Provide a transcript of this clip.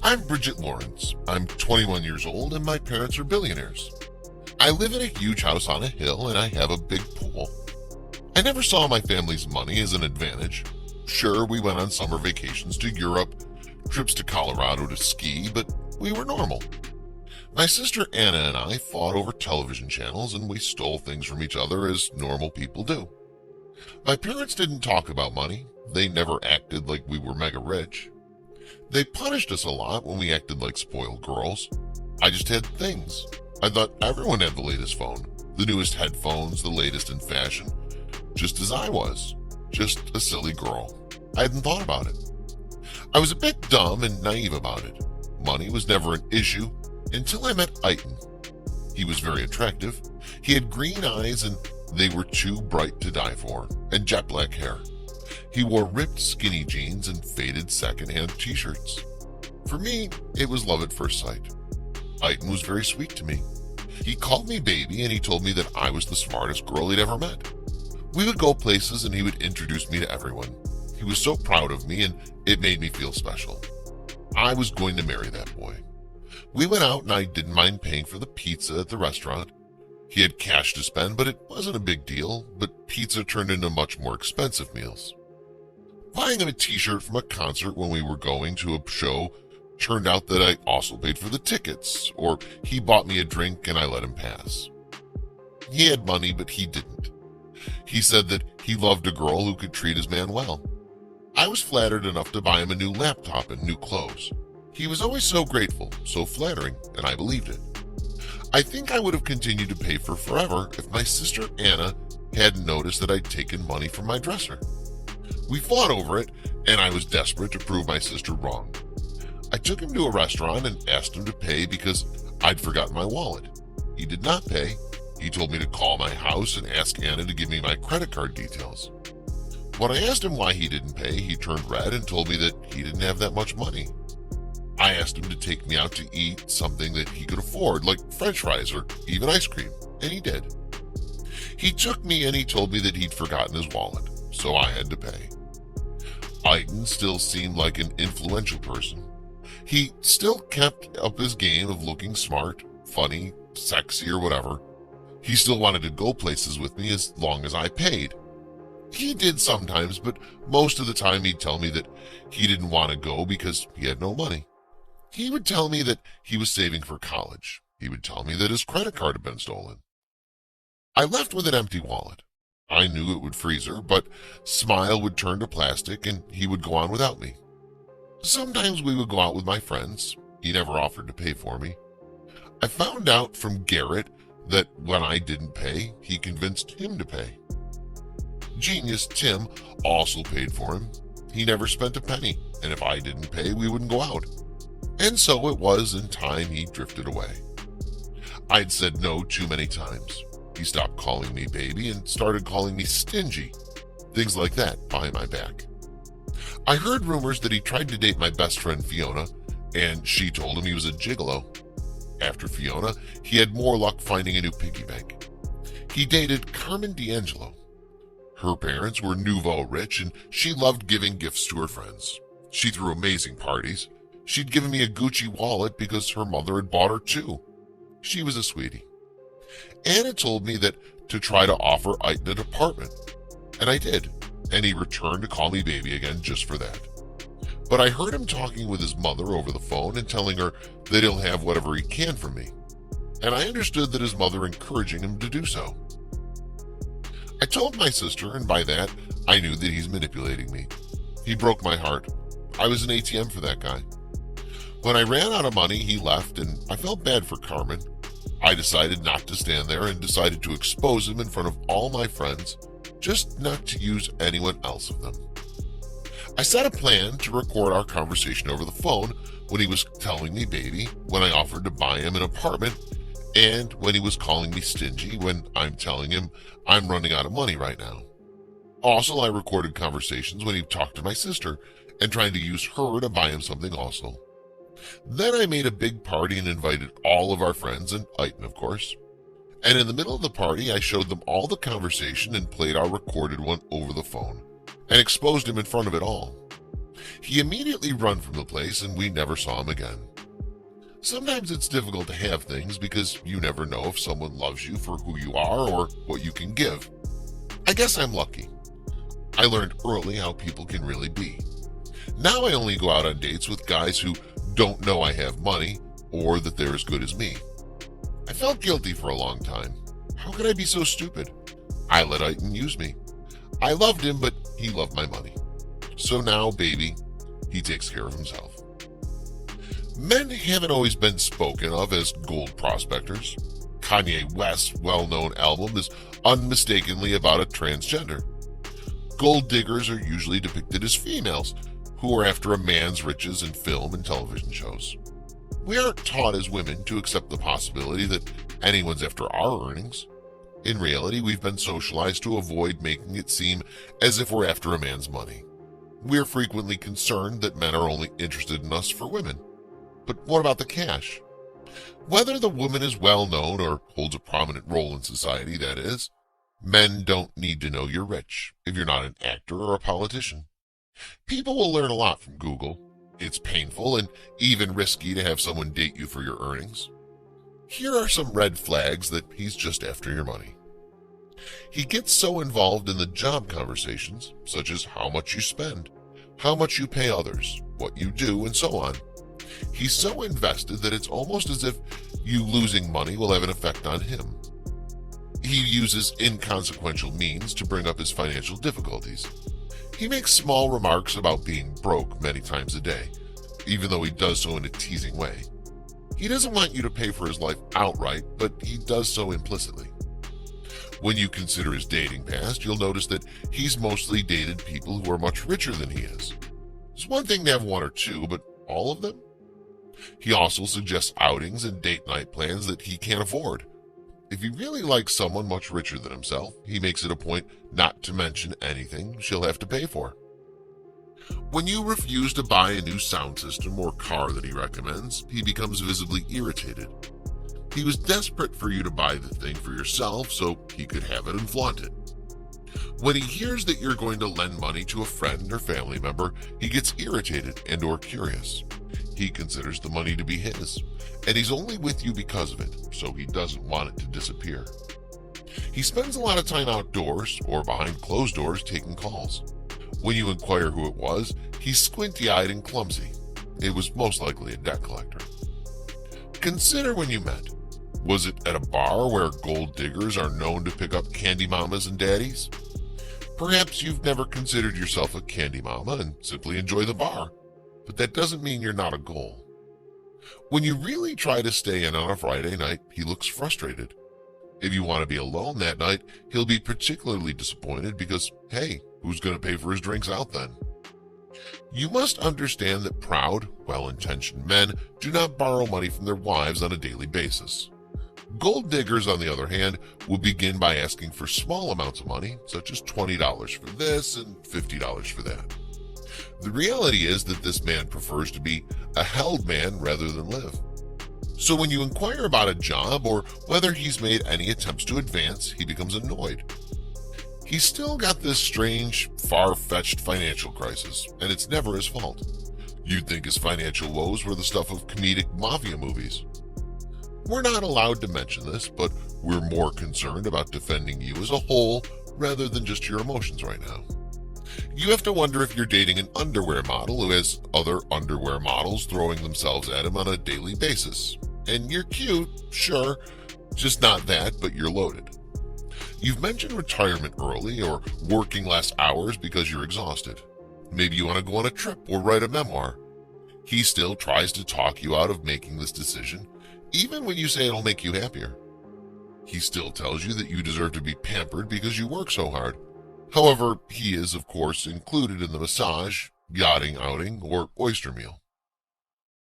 I'm Bridget Lawrence. I'm 21 years old and my parents are billionaires. I live in a huge house on a hill and I have a big pool. I never saw my family's money as an advantage. Sure, we went on summer vacations to Europe, trips to Colorado to ski, but we were normal. My sister Anna and I fought over television channels and we stole things from each other as normal people do. My parents didn't talk about money. They never acted like we were mega rich. They punished us a lot when we acted like spoiled girls. I just had things. I thought everyone had the latest phone, the newest headphones, the latest in fashion, just as I was. Just a silly girl. I hadn't thought about it. I was a bit dumb and naive about it. Money was never an issue until I met Eitan. He was very attractive. He had green eyes and they were too bright to die for, and jet black hair. He wore ripped skinny jeans and faded secondhand t-shirts. For me, it was love at first sight. Eitan was very sweet to me. He called me baby and he told me that I was the smartest girl he'd ever met. We would go places and he would introduce me to everyone. He was so proud of me and it made me feel special. I was going to marry that boy. We went out and I didn't mind paying for the pizza at the restaurant. He had cash to spend, but it wasn't a big deal, but pizza turned into much more expensive meals. Buying him a t-shirt from a concert when we were going to a show turned out that I also paid for the tickets, or he bought me a drink and I let him pass. He had money, but he didn't. He said that he loved a girl who could treat his man well. I was flattered enough to buy him a new laptop and new clothes. He was always so grateful, so flattering, and I believed it. I think I would have continued to pay for forever if my sister Anna hadn't noticed that I'd taken money from my dresser. We fought over it, and I was desperate to prove my sister wrong. I took him to a restaurant and asked him to pay because I'd forgotten my wallet. He did not pay. He told me to call my house and ask Anna to give me my credit card details. When I asked him why he didn't pay, he turned red and told me that he didn't have that much money. I asked him to take me out to eat something that he could afford, like French fries or even ice cream, and he did. He took me and he told me that he'd forgotten his wallet, so I had to pay. Eitan still seemed like an influential person. He still kept up his game of looking smart, funny, sexy, or whatever. He still wanted to go places with me as long as I paid. He did sometimes, but most of the time he'd tell me that he didn't want to go because he had no money. He would tell me that he was saving for college. He would tell me that his credit card had been stolen. I left with an empty wallet. I knew it would freeze her, but Smile would turn to plastic and he would go on without me. Sometimes we would go out with my friends. He never offered to pay for me. I found out from Garrett that when I didn't pay, he convinced him to pay. Genius Tim also paid for him. He never spent a penny, and if I didn't pay, we wouldn't go out. And so it was in time he drifted away. I'd said no too many times. He stopped calling me baby and started calling me stingy. Things like that behind my back. I heard rumors that he tried to date my best friend Fiona, and she told him he was a gigolo. After Fiona, he had more luck finding a new piggy bank. He dated Carmen D'Angelo. Her parents were nouveau rich, and she loved giving gifts to her friends. She threw amazing parties. She'd given me a Gucci wallet because her mother had bought her two. She was a sweetie. Anna told me that to try to offer Eitan an apartment, and I did, and he returned to call me baby again just for that. But I heard him talking with his mother over the phone and telling her that he'll have whatever he can from me, and I understood that his mother encouraging him to do so. I told my sister, and by that, I knew that he's manipulating me. He broke my heart. I was an ATM for that guy. When I ran out of money, he left, and I felt bad for Carmen. I decided not to stand there and decided to expose him in front of all my friends, just not to use anyone else of them. I set a plan to record our conversation over the phone when he was telling me baby, when I offered to buy him an apartment, and when he was calling me stingy when I'm telling him I'm running out of money right now. Also, I recorded conversations when he talked to my sister and trying to use her to buy him something also. Then I made a big party and invited all of our friends and Eitan, of course. And in the middle of the party, I showed them all the conversation and played our recorded one over the phone and exposed him in front of it all. He immediately run from the place and we never saw him again. Sometimes it's difficult to have things because you never know if someone loves you for who you are or what you can give. I guess I'm lucky. I learned early how people can really be. Now I only go out on dates with guys who don't know I have money or that they're as good as me. I felt guilty for a long time. How could I be so stupid? I let Aiton use me. I loved him, but he loved my money. So now, baby, he takes care of himself. Men haven't always been spoken of as gold prospectors. Kanye West's well-known album is unmistakably about a transgender. Gold diggers are usually depicted as females who are after a man's riches in film and television shows. We aren't taught as women to accept the possibility that anyone's after our earnings. In reality, we've been socialized to avoid making it seem as if we're after a man's money. We're frequently concerned that men are only interested in us for women. But what about the cash? Whether the woman is well known or holds a prominent role in society, that is, men don't need to know you're rich if you're not an actor or a politician. People will learn a lot from Google. It's painful and even risky to have someone date you for your earnings. Here are some red flags that he's just after your money. He gets so involved in the job conversations, such as how much you spend, how much you pay others, what you do, and so on. He's so invested that it's almost as if you losing money will have an effect on him. He uses inconsequential means to bring up his financial difficulties. He makes small remarks about being broke many times a day, even though he does so in a teasing way. He doesn't want you to pay for his life outright, but he does so implicitly. When you consider his dating past, you'll notice that he's mostly dated people who are much richer than he is. It's one thing to have one or two, but all of them? He also suggests outings and date night plans that he can't afford. If he really likes someone much richer than himself, he makes it a point not to mention anything she'll have to pay for. When you refuse to buy a new sound system or car that he recommends, he becomes visibly irritated. He was desperate for you to buy the thing for yourself so he could have it and flaunt it. When he hears that you're going to lend money to a friend or family member, he gets irritated and or curious. He considers the money to be his, and he's only with you because of it, so he doesn't want it to disappear. He spends a lot of time outdoors or behind closed doors taking calls. When you inquire who it was, he's squinty-eyed and clumsy. It was most likely a debt collector. Consider when you met. Was it at a bar where gold diggers are known to pick up candy mamas and daddies? Perhaps you've never considered yourself a candy mama and simply enjoy the bar, but that doesn't mean you're not a goal. When you really try to stay in on a Friday night, he looks frustrated. If you want to be alone that night, he'll be particularly disappointed because, hey, who's going to pay for his drinks out then? You must understand that proud, well-intentioned men do not borrow money from their wives on a daily basis. Gold diggers, on the other hand, will begin by asking for small amounts of money, such as $20 for this and $50 for that. The reality is that this man prefers to be a held man rather than live. So when you inquire about a job or whether he's made any attempts to advance, he becomes annoyed. He's still got this strange, far-fetched financial crisis, and it's never his fault. You'd think his financial woes were the stuff of comedic mafia movies. We're not allowed to mention this, but we're more concerned about defending you as a whole rather than just your emotions right now. You have to wonder if you're dating an underwear model who has other underwear models throwing themselves at him on a daily basis. And you're cute, sure, just not that, but you're loaded. You've mentioned retirement early or working less hours because you're exhausted. Maybe you want to go on a trip or write a memoir. He still tries to talk you out of making this decision, even when you say it'll make you happier. He still tells you that you deserve to be pampered because you work so hard. However, he is, of course, included in the massage, yachting outing, or oyster meal.